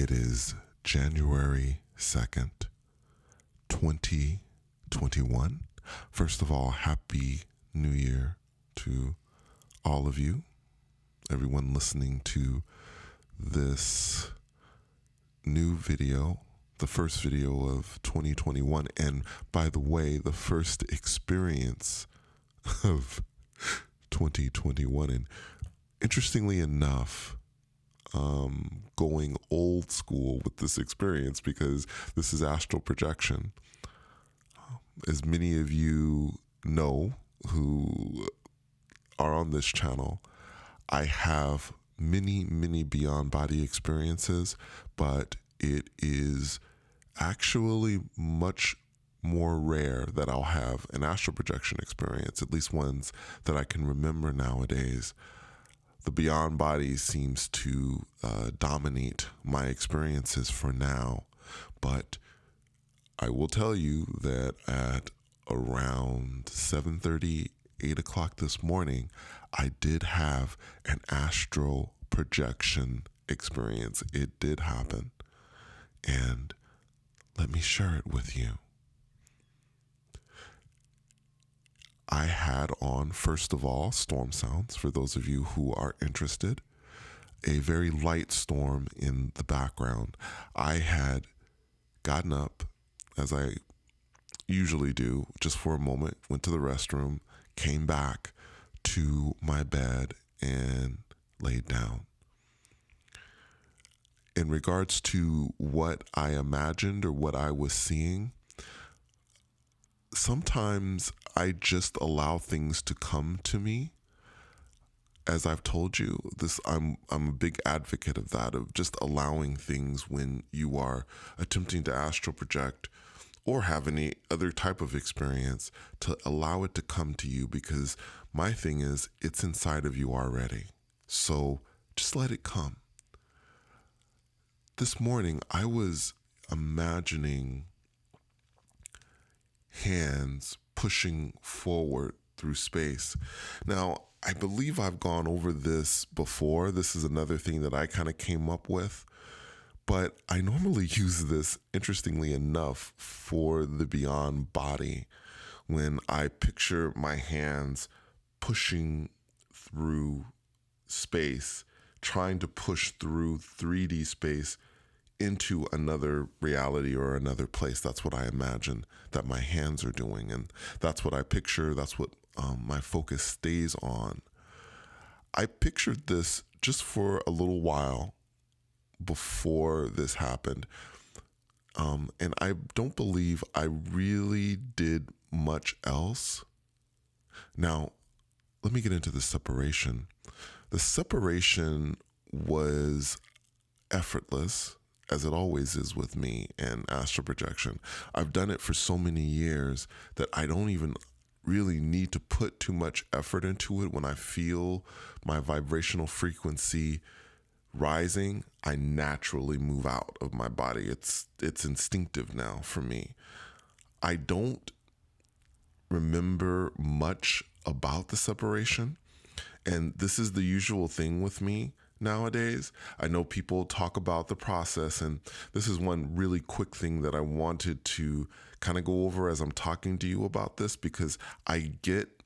It is January 2nd, 2021. First of all, Happy New Year to all of you, everyone listening to this new video, the first video of 2021. And by the way, the first experience of 2021. And interestingly enough, going old school with this experience because this is astral projection. As many of you know who are on this channel, I have many beyond body experiences, but it is actually much more rare that I'll have an astral projection experience, at least ones that I can remember nowadays. The beyond body seems to dominate my experiences for now, but I will tell you that at around 7:30, 8 o'clock this morning, I did have an astral projection experience. It did happen, and let me share it with you. I had on, first of all, storm sounds, for those of you who are interested. A very light storm in the background. I had gotten up, as I usually do, just for a moment, went to the restroom, came back to my bed, and laid down. In regards to what I imagined or what I was seeing, sometimes I just allow things to come to me. As I've told you, I'm a big advocate of that, of just allowing things when you are attempting to astral project or have any other type of experience, to allow it to come to you, because my thing is it's inside of you already. So just let it come. This morning I was imagining hands pushing forward through space. Now, I believe I've gone over this before. This is another thing that I kind of came up with, but I normally use this, interestingly enough, for the beyond body, when I picture my hands pushing through space, trying to push through 3D space into another reality or another place. That's what I imagine that my hands are doing, and that's what I picture. That's what my focus stays on. I pictured this just for a little while before this happened, and I don't believe I really did much else. Now, let me get into the separation. The separation was effortless, as it always is with me and astral projection. I've done it for so many years that I don't even really need to put too much effort into it. When I feel my vibrational frequency rising, I naturally move out of my body. It's instinctive now for me. I don't remember much about the separation, and this is the usual thing with me nowadays. I know people talk about the process, and this is one really quick thing that I wanted to kind of go over as I'm talking to you about this, because I get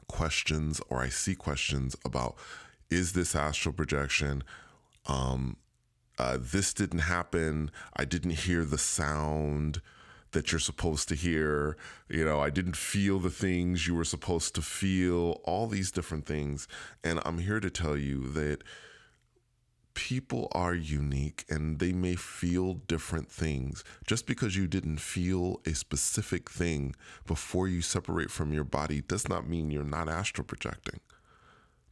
questions, or I see questions about, is this astral projection? This didn't happen. I didn't hear the sound that you're supposed to hear. I didn't feel the things you were supposed to feel, all these different things. And I'm here to tell you that people are unique, and they may feel different things. Just because you didn't feel a specific thing before you separate from your body does not mean you're not astral projecting.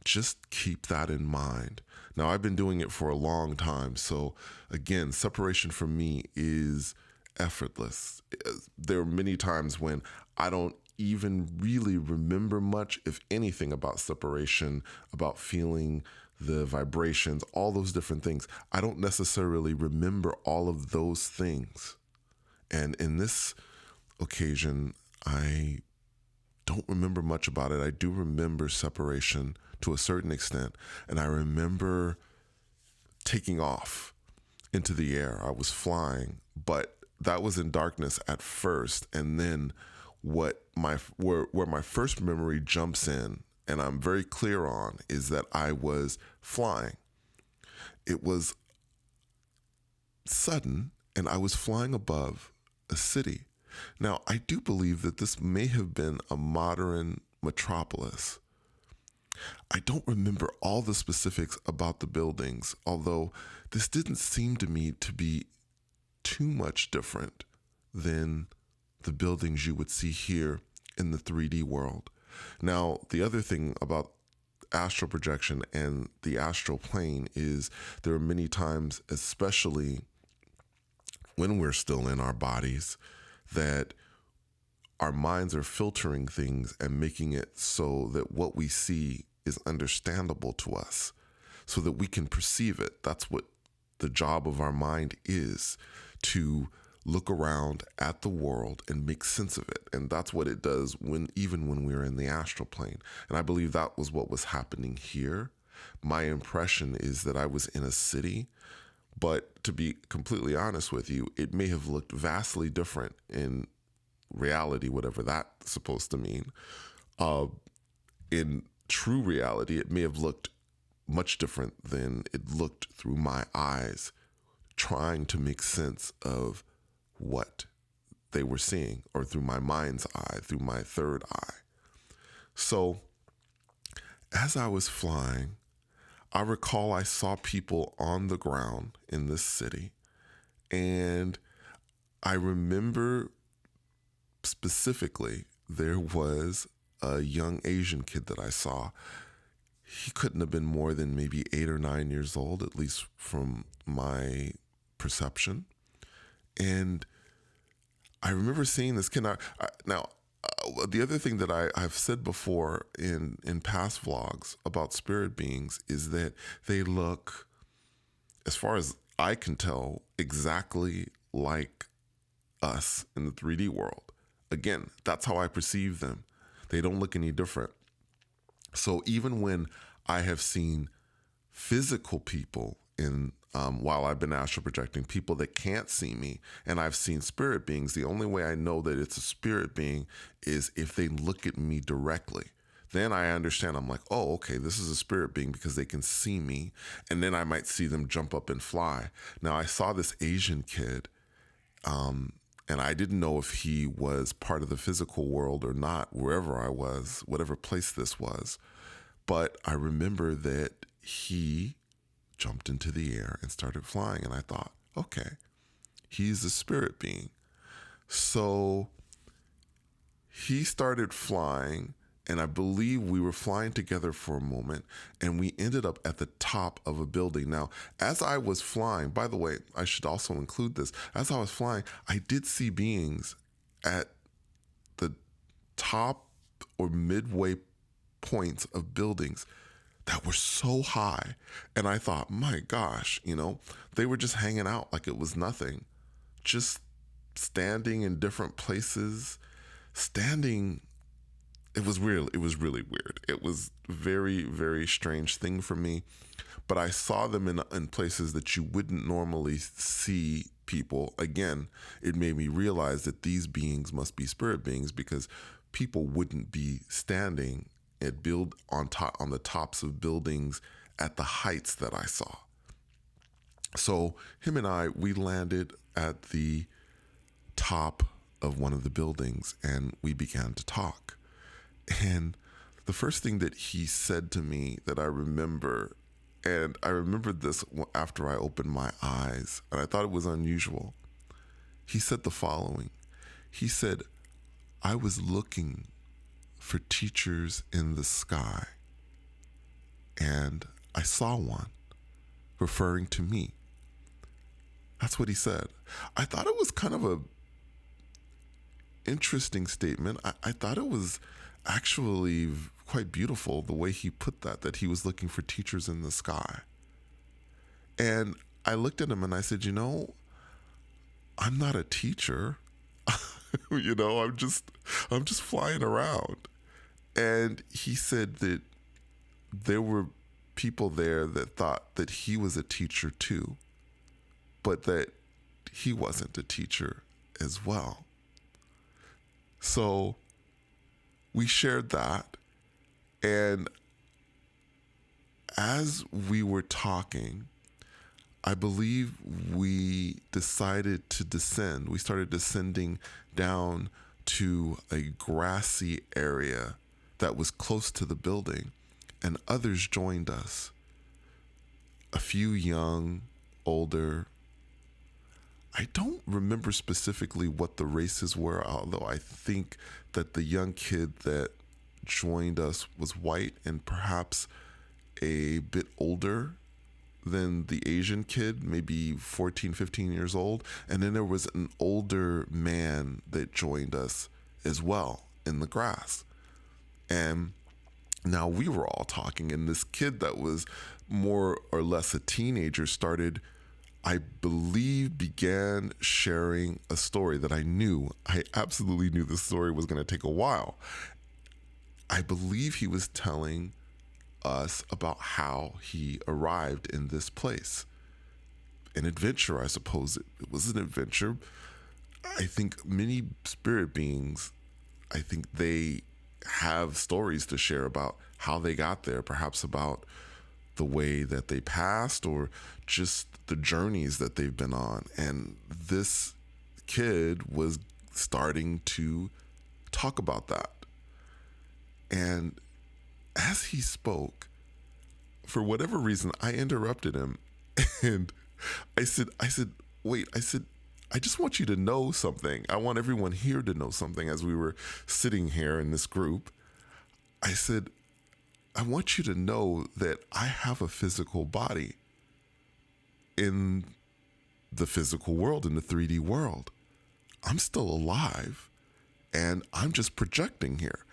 Just keep that in mind. Now, I've been doing it for a long time. So again, separation for me is effortless. There are many times when I don't even really remember much, if anything, about separation, about feeling the vibrations, all those different things. I don't necessarily remember all of those things. And in this occasion, I don't remember much about it. I do remember separation to a certain extent, and I remember taking off. into the air. I was flying, but that was in darkness at first. And then where my first memory jumps in, and I'm very clear on, is that I was flying. It was sudden, and I was flying above a city. Now, I do believe that this may have been a modern metropolis. I don't remember all the specifics about the buildings, although this didn't seem to me to be too much different than the buildings you would see here in the 3D world. Now, the other thing about astral projection and the astral plane is there are many times, especially when we're still in our bodies, that our minds are filtering things and making it so that what we see is understandable to us so that we can perceive it. That's what the job of our mind is, to look around at the world and make sense of it. And that's what it does even when we're in the astral plane. And I believe that was what was happening here. My impression is that I was in a city, but to be completely honest with you, it may have looked vastly different in reality, whatever that's supposed to mean. In true reality, it may have looked much different than it looked through my eyes, trying to make sense of what they were seeing, or through my mind's eye, through my third eye. So as I was flying, I recall I saw people on the ground in this city, and I remember specifically there was a young Asian kid that I saw. He couldn't have been more than maybe 8 or 9 years old, at least from my perception. And I remember seeing this kid. The other thing that I've said before in past vlogs about spirit beings is that they look, as far as I can tell, exactly like us in the 3D world. Again, that's how I perceive them. They don't look any different. So even when I have seen physical people while I've been astral projecting, people that can't see me, and I've seen spirit beings, the only way I know that it's a spirit being is if they look at me directly. Then I understand. I'm like, oh, okay, this is a spirit being because they can see me. And then I might see them jump up and fly. Now, I saw this Asian kid, and I didn't know if he was part of the physical world or not, wherever I was, whatever place this was. But I remember that he jumped into the air and started flying. And I thought, okay, he's a spirit being. So he started flying, and I believe we were flying together for a moment, and we ended up at the top of a building. Now, as I was flying, by the way, I should also include this. As I was flying, I did see beings at the top or midway points of buildings that were so high. And I thought, my gosh, they were just hanging out like it was nothing, just standing in different places, It was weird. It was really weird. It was very, very strange thing for me. But I saw them in places that you wouldn't normally see people. Again, it made me realize that these beings must be spirit beings, because people wouldn't be standing on the tops of buildings at the heights that I saw. So him and we landed at the top of one of the buildings, and we began to talk. And the first thing that he said to me that I remember, and I remembered this after I opened my eyes, and I thought it was unusual. He said the following. He said, I was looking for teachers in the sky, and I saw one, referring to me. That's what he said. I thought it was kind of a interesting statement. I thought it was actually quite beautiful the way he put that he was looking for teachers in the sky. And I looked at him and I said, I'm not a teacher. I'm just flying around. And he said that there were people there that thought that he was a teacher too. but that he wasn't a teacher as well. So we shared that. And as we were talking, I believe we decided to descend. We started descending down to a grassy area that was close to the building, and others joined us. A few young, older. I don't remember specifically what the races were, although I think that the young kid that joined us was white and perhaps a bit older than the Asian kid, maybe 14, 15 years old. And then there was an older man that joined us as well in the grass. And now we were all talking, and this kid that was more or less a teenager started, I believe, began sharing a story that I absolutely knew this story was going to take a while. I believe he was telling us about how he arrived in this place. An adventure, I suppose. It was an adventure. I think many spirit beings, I think they have stories to share about how they got there, perhaps about the way that they passed or just the journeys that they've been on. And this kid was starting to talk about that. And as he spoke, for whatever reason, I interrupted him and I said, wait, I just want you to know something. I want everyone here to know something as we were sitting here in this group. I said, I want you to know that I have a physical body in the physical world, in the 3D world. I'm still alive and I'm just projecting here.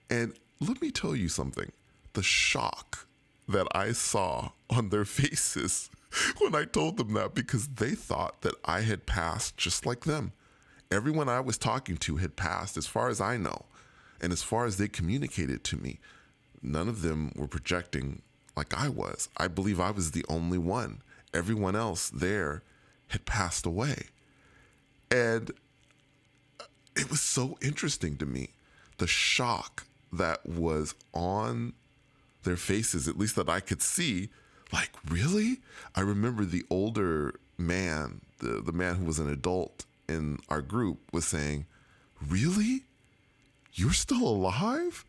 And let me tell you something. The shock that I saw on their faces when I told them that, because they thought that I had passed just like them. Everyone I was talking to had passed, as far as I know. And as far as they communicated to me, none of them were projecting like I was. I believe I was the only one. Everyone else there had passed away. And it was so interesting to me, the shock that was on their faces, at least that I could see. Like, really? I remember the older man, the man who was an adult in our group, was saying, really? You're still alive?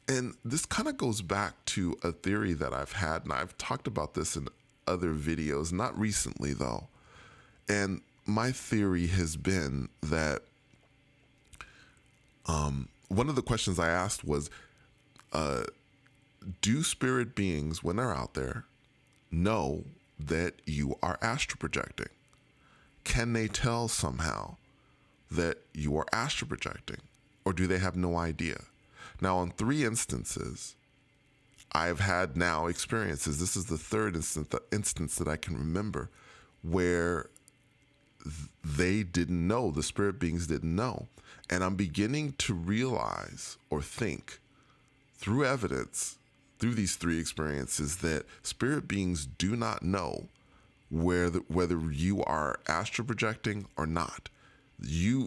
And this kind of goes back to a theory that I've had, and I've talked about this in other videos, not recently though. And my theory has been that one of the questions I asked was, do spirit beings, when they're out there, know that you are astral projecting? Can they tell somehow that you are astral projecting? Or do they have no idea? Now, on 3 instances, I've had now experiences. This is the 3rd instance that I can remember where they didn't know, the spirit beings didn't know. And I'm beginning to realize or think through evidence, through these 3 experiences, that spirit beings do not know whether you are astral projecting or not.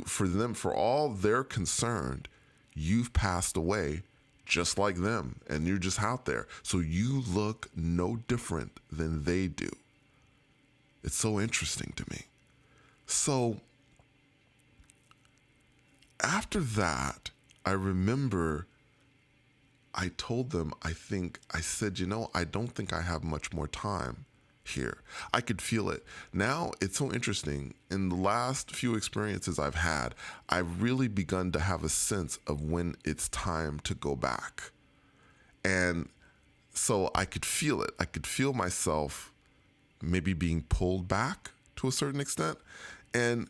For all they're concerned, you've passed away just like them, and you're just out there. So you look no different than they do. It's so interesting to me. So after that, I remember I told them, I said, I don't think I have much more time here. I could feel it. Now, it's so interesting. In the last few experiences I've had, I've really begun to have a sense of when it's time to go back. And so I could feel it. I could feel myself maybe being pulled back to a certain extent. And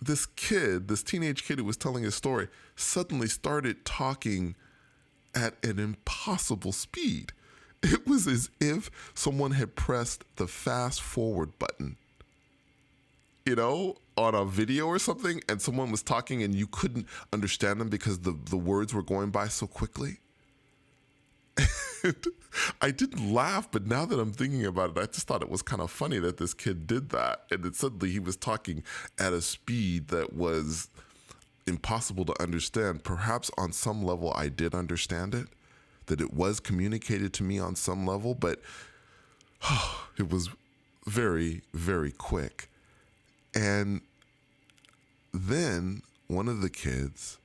this teenage kid who was telling his story, suddenly started talking at an impossible speed. It was as if someone had pressed the fast forward button, on a video or something, and someone was talking and you couldn't understand them because the words were going by so quickly. And I didn't laugh, but now that I'm thinking about it, I just thought it was kind of funny that this kid did that. And then suddenly he was talking at a speed that was impossible to understand. Perhaps on some level I did understand it, that it was communicated to me on some level, but it was very, very quick. And then one of the kids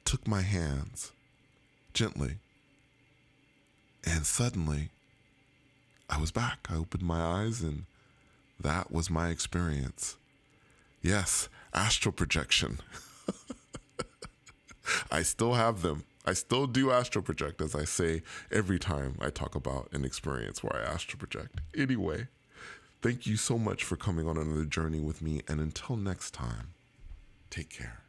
took my hands gently, and suddenly I was back. I opened my eyes, and that was my experience. Yes, astral projection. I still have them. I still do astral project, as I say every time I talk about an experience where I astral project. Anyway, thank you so much for coming on another journey with me. And until next time, take care.